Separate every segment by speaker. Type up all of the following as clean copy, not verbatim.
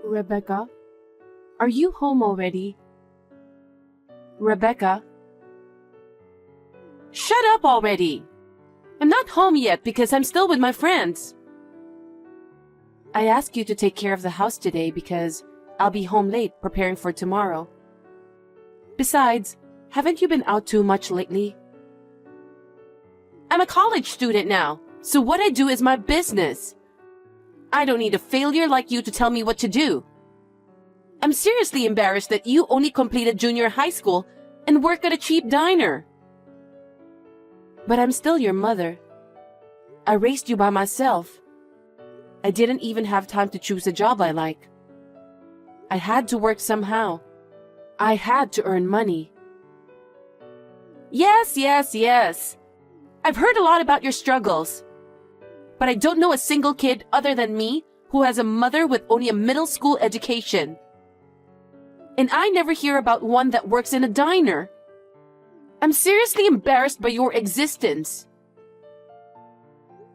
Speaker 1: Rebecca, are you home already? Rebecca? Shut up already! I'm not home yet because I'm still with my friends. I asked you to take care of the house today because I'll be home late preparing for tomorrow. Besides, haven't you been out too much lately? I'm a college student now, so what I do is my business. I don't need a failure like you to tell me what to do. I'm seriously embarrassed that you only completed junior high school and work at a cheap diner. But I'm still your mother. I raised you by myself. I didn't even have time to choose a job I like. I had to work somehow. I had to earn money. Yes. I've heard a lot about your struggles. But I don't know a single kid other than me who has a mother with only a middle school education. And I never hear about one that works in a diner. I'm seriously embarrassed by your existence.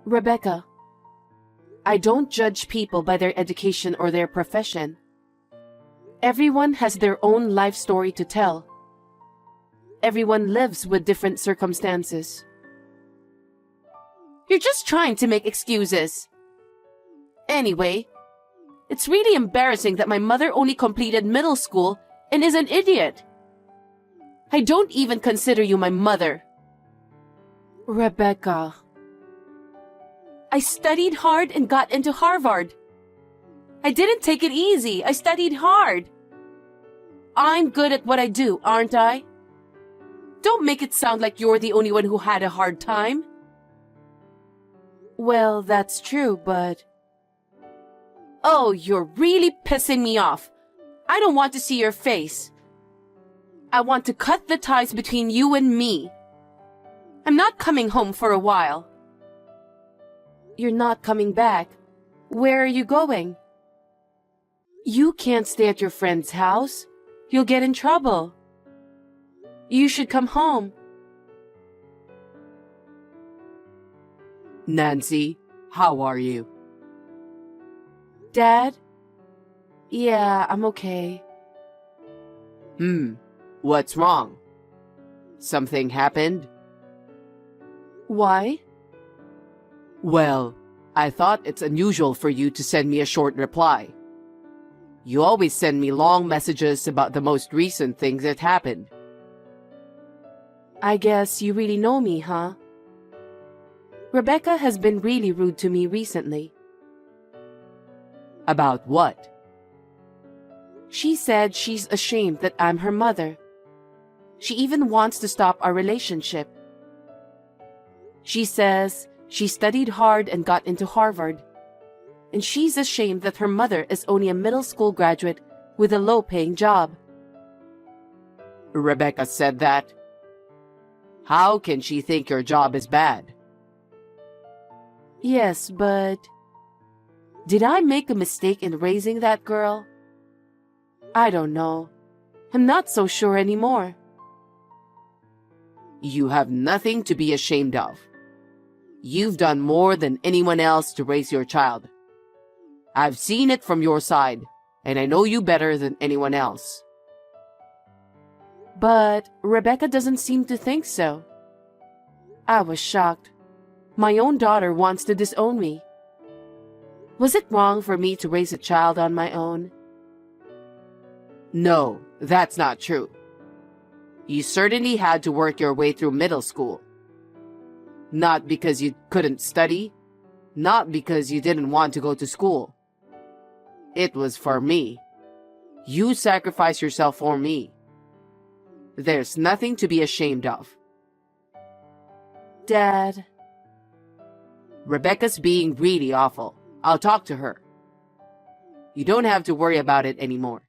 Speaker 1: Rebecca, I don't judge people by their education or their profession. Everyone has their own life story to tell. Everyone lives with different circumstances. You're just trying to make excuses. Anyway, it's really embarrassing that my mother only completed middle school and is an idiot. I don't even consider you my mother. Rebecca. I studied hard and got into Harvard. I didn't take it easy. I studied hard. I'm good at what I do, aren't I? Don't make it sound like you're the only one who had a hard time. Well, that's true, but... Oh, you're really pissing me off. I don't want to see your face. I want to cut the ties between you and me. I'm not coming home for a while. You're not coming back. Where are you going? You can't stay at your friend's house. You'll get in trouble. You should come home.
Speaker 2: Nancy, how are you?
Speaker 1: Dad? Yeah, I'm okay.
Speaker 2: What's wrong? Something happened?
Speaker 1: Why?
Speaker 2: Well, I thought it's unusual for you to send me a short reply. You always send me long messages about the most recent things that happened.
Speaker 1: I guess you really know me, huh? Rebecca has been really rude to me recently.
Speaker 2: About what?
Speaker 1: She said she's ashamed that I'm her mother. She even wants to stop our relationship. She says she studied hard and got into Harvard. And she's ashamed that her mother is only a middle school graduate with a low-paying job.
Speaker 2: Rebecca said that? How can she think your job is bad?
Speaker 1: Yes, but... Did I make a mistake in raising that girl? I don't know. I'm not so sure anymore.
Speaker 2: You have nothing to be ashamed of. You've done more than anyone else to raise your child. I've seen it from your side, and I know you better than anyone else.
Speaker 1: But Rebecca doesn't seem to think so. I was shocked. My own daughter wants to disown me. Was it wrong for me to raise a child on my own?
Speaker 2: No, that's not true. You certainly had to work your way through middle school. Not because you couldn't study, not because you didn't want to go to school. It was for me. You sacrificed yourself for me. There's nothing to be ashamed of.
Speaker 1: Dad.
Speaker 2: Rebecca's being really awful. I'll talk to her. You don't have to worry about it anymore.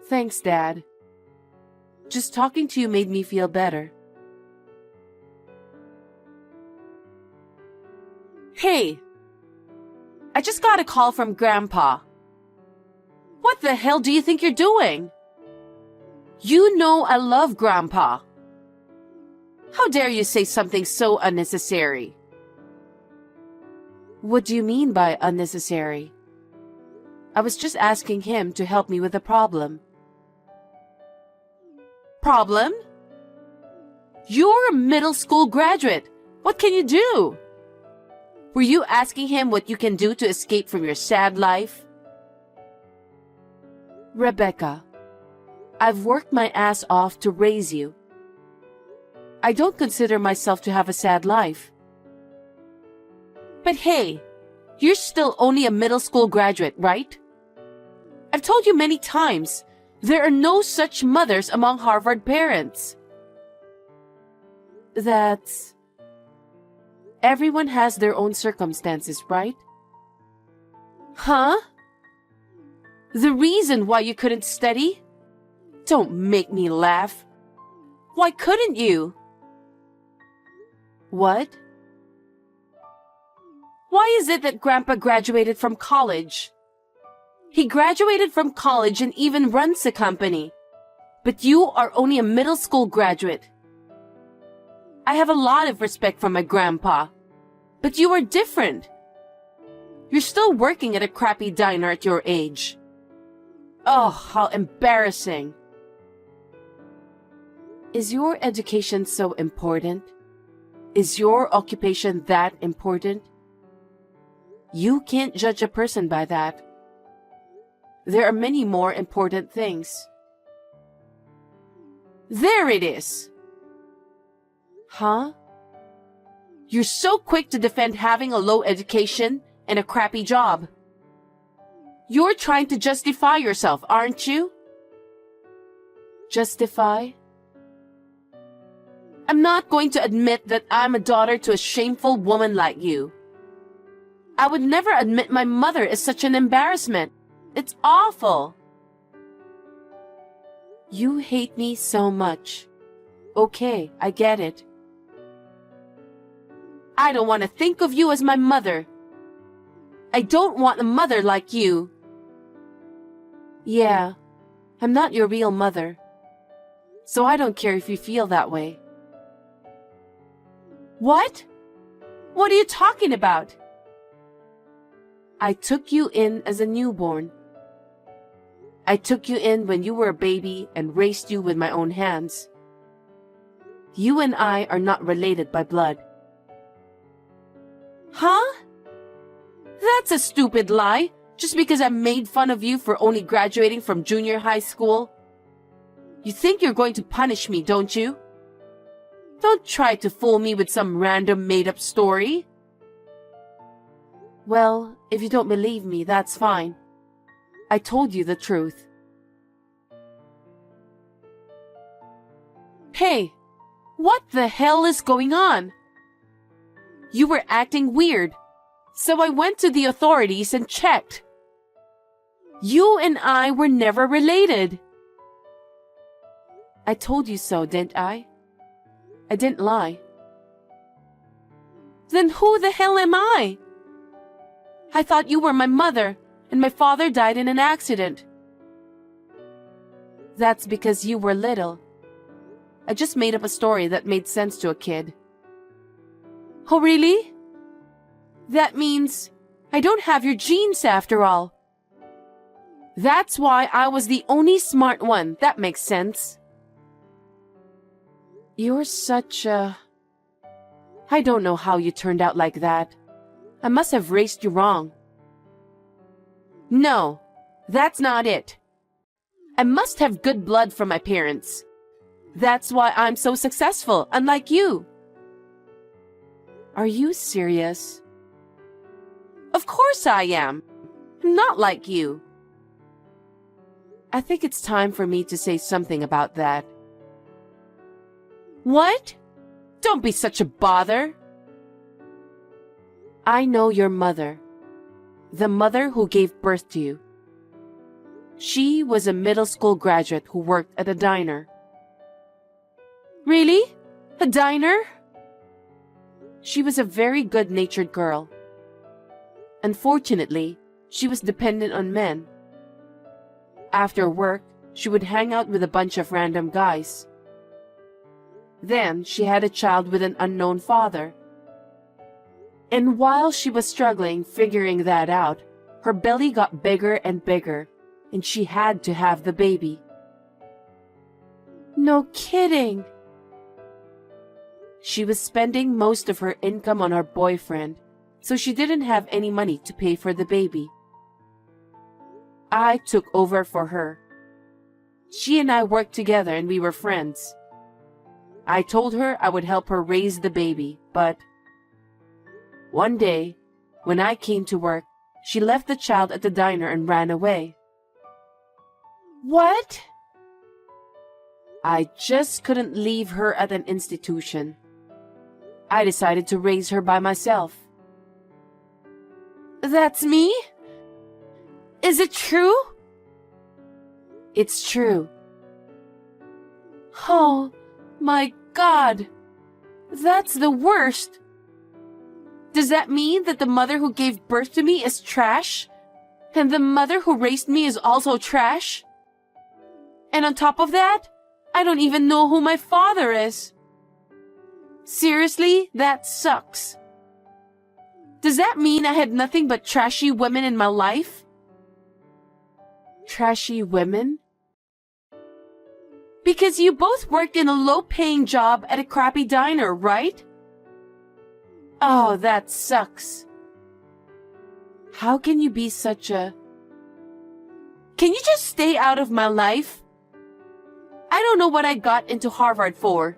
Speaker 1: Thanks, Dad. Just talking to you made me feel better. Hey! I just got a call from Grandpa. What the hell do you think you're doing? You know I love Grandpa. How dare you say something so unnecessary? What do you mean by unnecessary? I was just asking him to help me with a problem. Problem? You're a middle school graduate. What can you do? Were you asking him what you can do to escape from your sad life? Rebecca, I've worked my ass off to raise you. I don't consider myself to have a sad life. But hey, you're still only a middle school graduate, right? I've told you many times, there are no such mothers among Harvard parents. That's... Everyone has their own circumstances, right? Huh? The reason why you couldn't study? Don't make me laugh. Why couldn't you? What? Why is it that Grandpa graduated from college? He graduated from college and even runs a company. But you are only a middle school graduate. I have a lot of respect for my grandpa. But you are different. You're still working at a crappy diner at your age. Oh, how embarrassing. Is your education so important? Is your occupation that important? You can't judge a person by that. There are many more important things. There it is. Huh? You're so quick to defend having a low education and a crappy job. You're trying to justify yourself, aren't you? Justify? I'm not going to admit that I'm a daughter to a shameful woman like you. I would never admit my mother is such an embarrassment. It's awful. You hate me so much. Okay, I get it. I don't want to think of you as my mother. I don't want a mother like you. Yeah, I'm not your real mother. So I don't care if you feel that way. What? What are you talking about? I took you in as a newborn. I took you in when you were a baby and raised you with my own hands. You and I are not related by blood. Huh? That's a stupid lie, just because I made fun of you for only graduating from junior high school. You think you're going to punish me, don't you? Don't try to fool me with some random made-up story. Well, if you don't believe me, that's fine. I told you the truth. Hey, what the hell is going on? You were acting weird, so I went to the authorities and checked. You and I were never related. I told you so, didn't I? I didn't lie. Then who the hell am I? I thought you were my mother, and my father died in an accident. That's because you were little. I just made up a story that made sense to a kid. Oh, really? That means I don't have your genes after all. That's why I was the only smart one. That makes sense. You're such a... I don't know how you turned out like that. I must have raised you wrong. No, that's not it. I must have good blood from my parents. That's why I'm so successful, unlike you. Are you serious? Of course I am. I'm not like you. I think it's time for me to say something about that. What? Don't be such a bother. I know your mother. The mother who gave birth to you. She was a middle school graduate who worked at a diner. Really? A diner? She was a very good-natured girl. Unfortunately, she was dependent on men. After work, she would hang out with a bunch of random guys. Then she had a child with an unknown father. And while she was struggling figuring that out, Her belly got bigger and bigger, and she had to have the baby. No kidding. She was spending most of her income on her boyfriend, so she didn't have any money to pay for the baby. I took over for her. She and I worked together and we were friends. I told her I would help her raise the baby, but one day, when I came to work, she left the child at the diner and ran away. What? I just couldn't leave her at an institution. I decided to raise her by myself. That's me? Is it true? It's true. Oh, my God. That's the worst. Does that mean that the mother who gave birth to me is trash? And the mother who raised me is also trash? And on top of that, I don't even know who my father is. Seriously, that sucks. Does that mean I had nothing but trashy women in my life? Trashy women? Because you both worked in a low-paying job at a crappy diner, right? Oh, that sucks. How can you be such a... Can you just stay out of my life? I don't know what I got into Harvard for.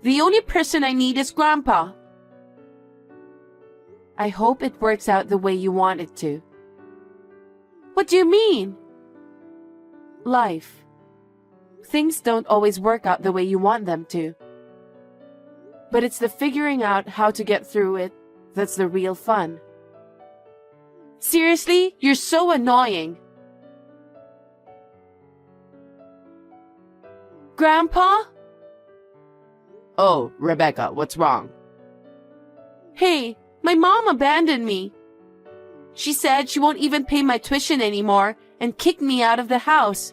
Speaker 1: The only person I need is Grandpa. I hope it works out the way you want it to. What do you mean? Life. Things don't always work out the way you want them to. But it's the figuring out how to get through it that's the real fun. Seriously, you're so annoying. Grandpa?
Speaker 2: Oh, Rebecca, what's wrong?
Speaker 1: Hey, my mom abandoned me. She said she won't even pay my tuition anymore and kicked me out of the house.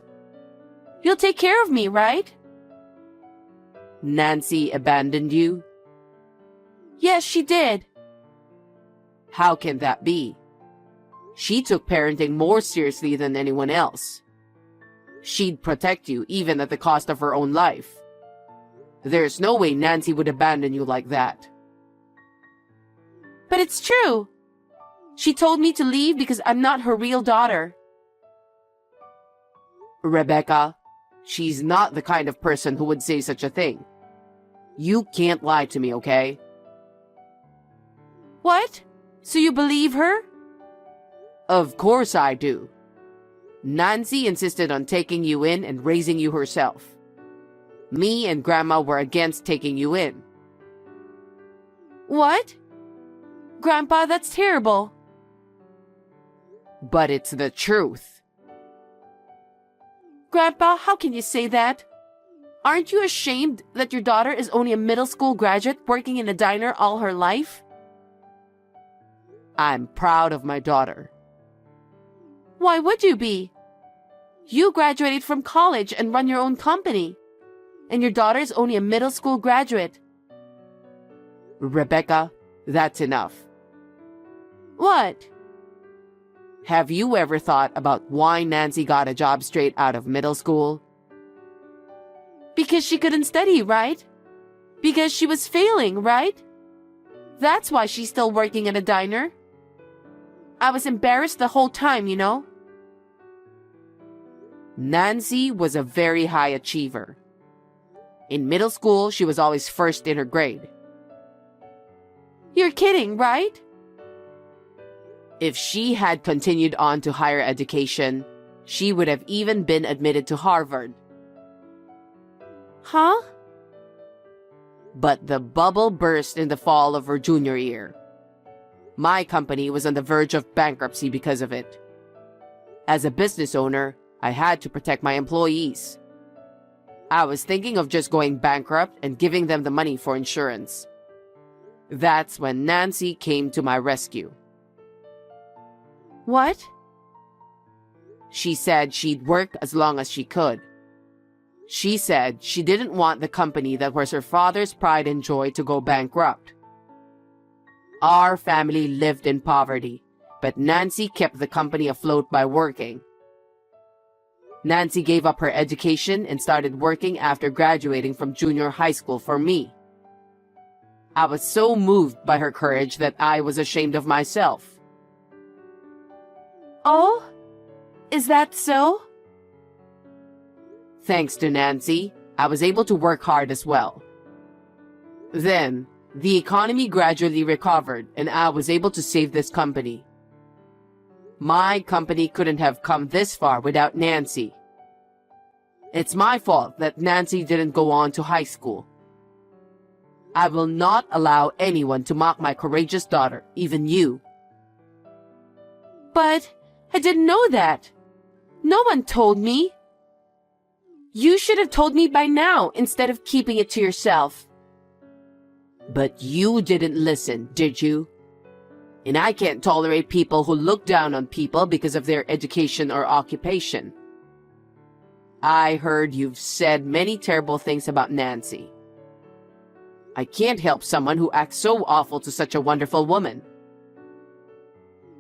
Speaker 1: You'll take care of me, right?
Speaker 2: Nancy abandoned you?
Speaker 1: Yes, she did.
Speaker 2: How can that be? She took parenting more seriously than anyone else. She'd protect you even at the cost of her own life. There's no way Nancy would abandon you like that.
Speaker 1: But it's true. She told me to leave because I'm not her real daughter.
Speaker 2: Rebecca, she's not the kind of person who would say such a thing. You can't lie to me, okay?
Speaker 1: What? So you believe her?
Speaker 2: Of course I do. Nancy insisted on taking you in and raising you herself. Me and Grandma were against taking you in.
Speaker 1: What? Grandpa, that's terrible.
Speaker 2: But it's the truth.
Speaker 1: Grandpa, how can you say that? Aren't you ashamed that your daughter is only a middle school graduate working in a diner all her life?
Speaker 2: I'm proud of my daughter.
Speaker 1: Why would you be? You graduated from college and run your own company. And your daughter is only a middle school graduate.
Speaker 2: Rebecca, that's enough.
Speaker 1: What?
Speaker 2: Have you ever thought about why Nancy got a job straight out of middle school?
Speaker 1: Because she couldn't study, right? Because she was failing, right? That's why she's still working at a diner. I was embarrassed the whole time, you know?
Speaker 2: Nancy was a very high achiever. In middle school, she was always first in her grade.
Speaker 1: You're kidding, right?
Speaker 2: If she had continued on to higher education, she would have even been admitted to Harvard.
Speaker 1: Huh?
Speaker 2: But the bubble burst in the fall of her junior year. My company was on the verge of bankruptcy because of it. As a business owner, I had to protect my employees. I was thinking of just going bankrupt and giving them the money for insurance. That's when Nancy came to my rescue.
Speaker 1: What?
Speaker 2: She said she'd work as long as she could. She said she didn't want the company that was her father's pride and joy to go bankrupt. Our family lived in poverty, but Nancy kept the company afloat by working. Nancy gave up her education and started working after graduating from junior high school for me. I was so moved by her courage that I was ashamed of myself.
Speaker 1: Oh? Is that so?
Speaker 2: Thanks to Nancy, I was able to work hard as well. Then, the economy gradually recovered and I was able to save this company. My company couldn't have come this far without Nancy. It's my fault that Nancy didn't go on to high school. I will not allow anyone to mock my courageous daughter, even you.
Speaker 1: But I didn't know that. No one told me. You should have told me by now instead of keeping it to yourself.
Speaker 2: But you didn't listen, did you? And I can't tolerate people who look down on people because of their education or occupation. I heard you've said many terrible things about Nancy. I can't help someone who acts so awful to such a wonderful woman.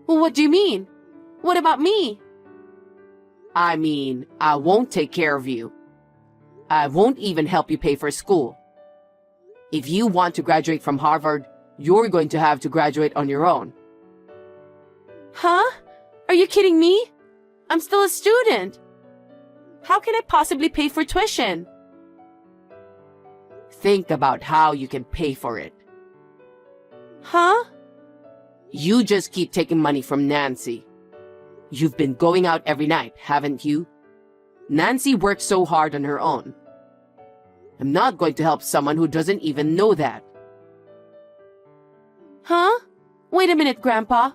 Speaker 1: Well, what do you mean? What about me?
Speaker 2: I mean, I won't take care of you. I won't even help you pay for school. If you want to graduate from Harvard, you're going to have to graduate on your own.
Speaker 1: Huh? Are you kidding me? I'm still a student. How can I possibly pay for tuition?
Speaker 2: Think about how you can pay for it.
Speaker 1: Huh?
Speaker 2: You just keep taking money from Nancy. You've been going out every night, haven't you? Nancy works so hard on her own. I'm not going to help someone who doesn't even know that.
Speaker 1: Huh? Wait a minute, Grandpa.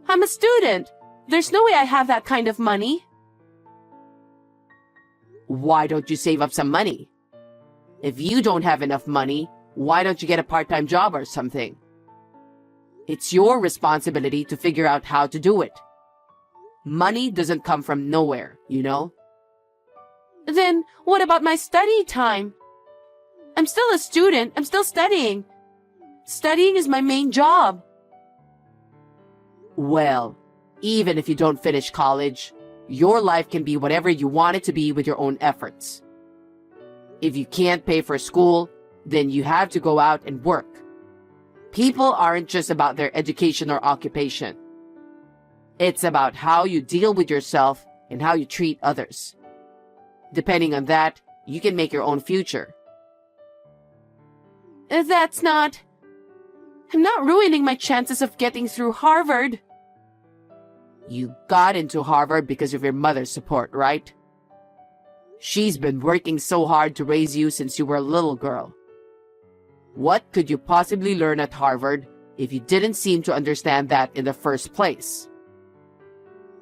Speaker 1: I'm a student. There's no way I have that kind of money.
Speaker 2: Why don't you save up some money? If you don't have enough money, why don't you get a part-time job or something? It's your responsibility to figure out how to do it. Money doesn't come from nowhere, you know?
Speaker 1: Then what about my study time? I'm still a student. I'm still studying. Studying is my main job.
Speaker 2: Well, even if you don't finish college, your life can be whatever you want it to be with your own efforts. If you can't pay for school, then you have to go out and work. People aren't just about their education or occupation. It's about how you deal with yourself and how you treat others. Depending on that, you can make your own future.
Speaker 1: That's not... I'm not ruining my chances of getting through Harvard.
Speaker 2: You got into Harvard because of your mother's support, right? She's been working so hard to raise you since you were a little girl. What could you possibly learn at Harvard if you didn't seem to understand that in the first place?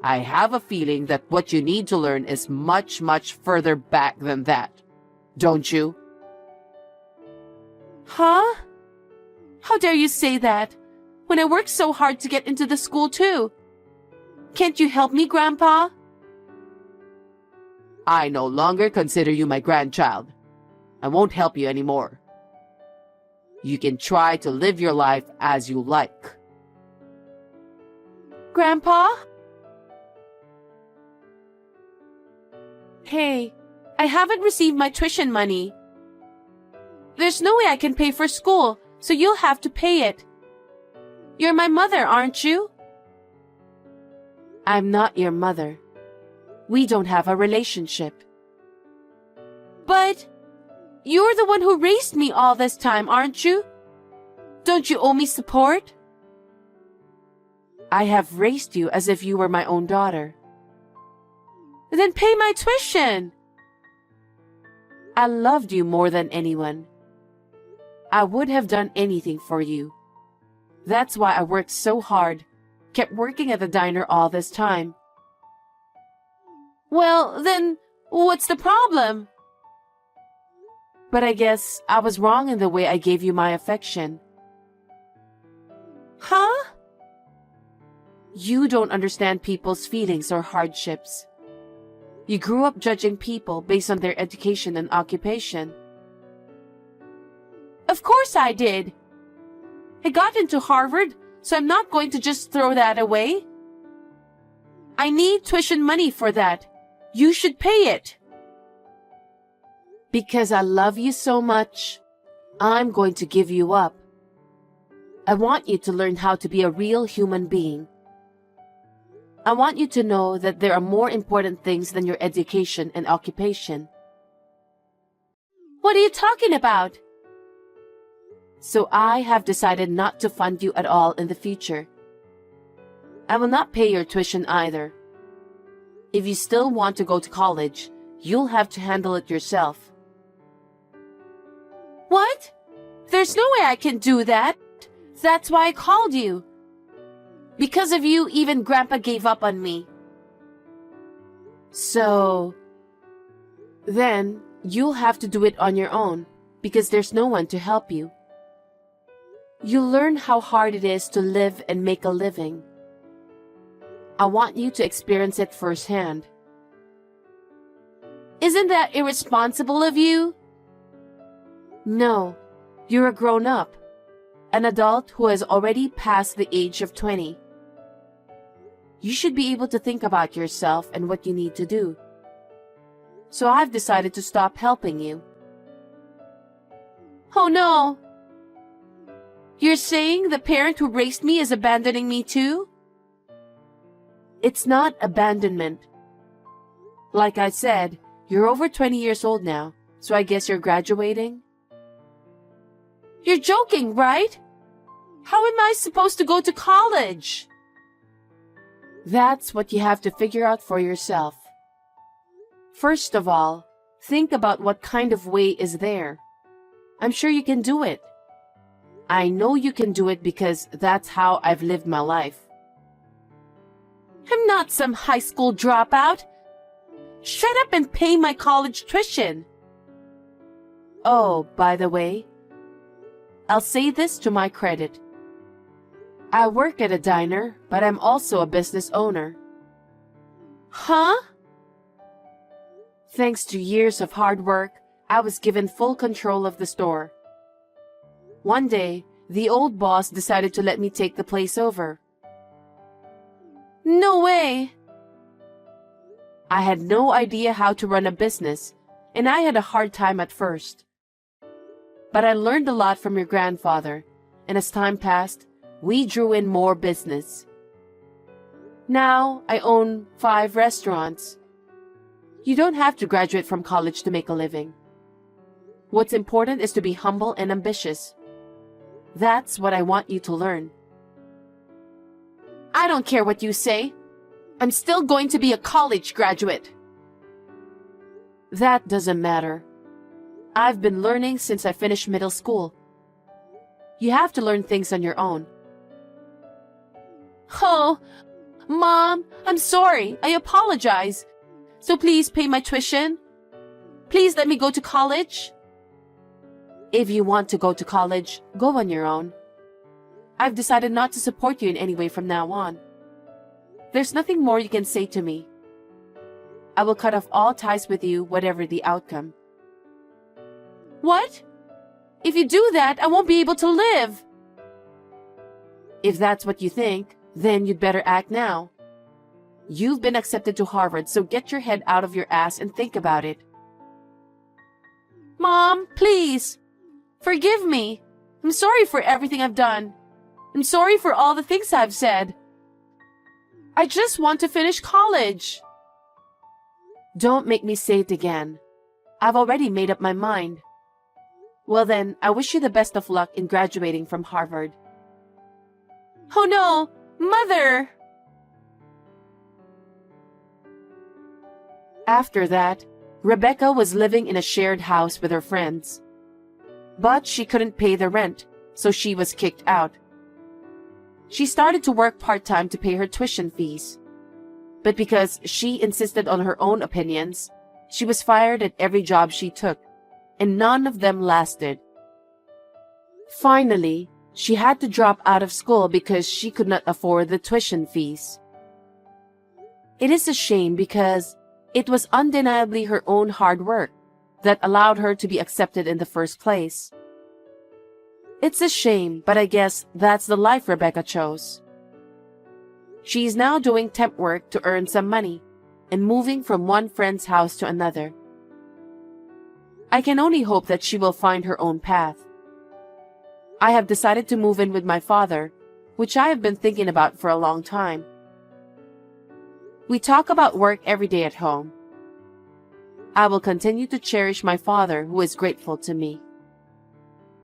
Speaker 2: I have a feeling that what you need to learn is much, much further back than that. Don't you?
Speaker 1: Huh? How dare you say that, when I worked so hard to get into the school too? Can't you help me, Grandpa?
Speaker 2: I no longer consider you my grandchild. I won't help you anymore. You can try to live your life as you like.
Speaker 1: Grandpa? Hey, I haven't received my tuition money. There's no way I can pay for school, so you'll have to pay it. You're my mother, aren't you? I'm not your mother. We don't have a relationship. But you're the one who raised me all this time, aren't you? Don't you owe me support? I have raised you as if you were my own daughter. Then pay my tuition. I loved you more than anyone. I would have done anything for you. That's why I worked so hard, kept working at the diner all this time. Well, then, what's the problem? But I guess I was wrong in the way I gave you my affection. Huh? You don't understand people's feelings or hardships. You grew up judging people based on their education and occupation. Of course I did. I got into Harvard, so I'm not going to just throw that away. I need tuition money for that. You should pay it. Because I love you so much, I'm going to give you up. I want you to learn how to be a real human being. I want you to know that there are more important things than your education and occupation. What are you talking about? So I have decided not to fund you at all in the future. I will not pay your tuition either. If you still want to go to college, you'll have to handle it yourself. What? There's no way I can do that. That's why I called you. Because of you, even Grandpa gave up on me. So, then you'll have to do it on your own because there's no one to help you. You'll learn how hard it is to live and make a living. I want you to experience it firsthand. Isn't that irresponsible of you? No, you're a grown-up, an adult who has already passed the age of 20. You should be able to think about yourself and what you need to do. So I've decided to stop helping you. Oh no! You're saying the parent who raised me is abandoning me too? It's not abandonment. Like I said, you're over 20 years old now, so I guess you're graduating? You're joking, right? How am I supposed to go to college? That's what you have to figure out for yourself. First of all, think about what kind of way is there. I'm sure you can do it. I know you can do it because that's how I've lived my life. I'm not some high school dropout. Shut up and pay my college tuition. Oh, by the way, I'll say this to my credit. I work at a diner, but I'm also a business owner. Huh? Thanks to years of hard work, I was given full control of the store. One day, the old boss decided to let me take the place over. No way! I had no idea how to run a business, and I had a hard time at first. But I learned a lot from your grandfather, and as time passed, we drew in more business. Now, I own 5 restaurants. You don't have to graduate from college to make a living. What's important is to be humble and ambitious. That's what I want you to learn. I don't care what you say. I'm still going to be a college graduate. That doesn't matter. I've been learning since I finished middle school. You have to learn things on your own. Oh, Mom, I'm sorry. I apologize. So please pay my tuition. Please let me go to college. If you want to go to college, go on your own. I've decided not to support you in any way from now on. There's nothing more you can say to me. I will cut off all ties with you, whatever the outcome. What? If you do that, I won't be able to live. If that's what you think, then you'd better act now. You've been accepted to Harvard, so get your head out of your ass and think about it. Mom, please. Forgive me. I'm sorry for everything I've done. I'm sorry for all the things I've said. I just want to finish college. Don't make me say it again. I've already made up my mind. Well then, I wish you the best of luck in graduating from Harvard. Oh no, Mother! After that, Rebecca was living in a shared house with her friends. But she couldn't pay the rent, so she was kicked out. She started to work part-time to pay her tuition fees. But because she insisted on her own opinions, she was fired at every job she took, and none of them lasted. Finally, she had to drop out of school because she could not afford the tuition fees. It is a shame because it was undeniably her own hard work that allowed her to be accepted in the first place. It's a shame, but I guess that's the life Rebecca chose. She is now doing temp work to earn some money and moving from one friend's house to another. I can only hope that she will find her own path. I have decided to move in with my father, which I have been thinking about for a long time. We talk about work every day at home. I will continue to cherish my father, who is grateful to me.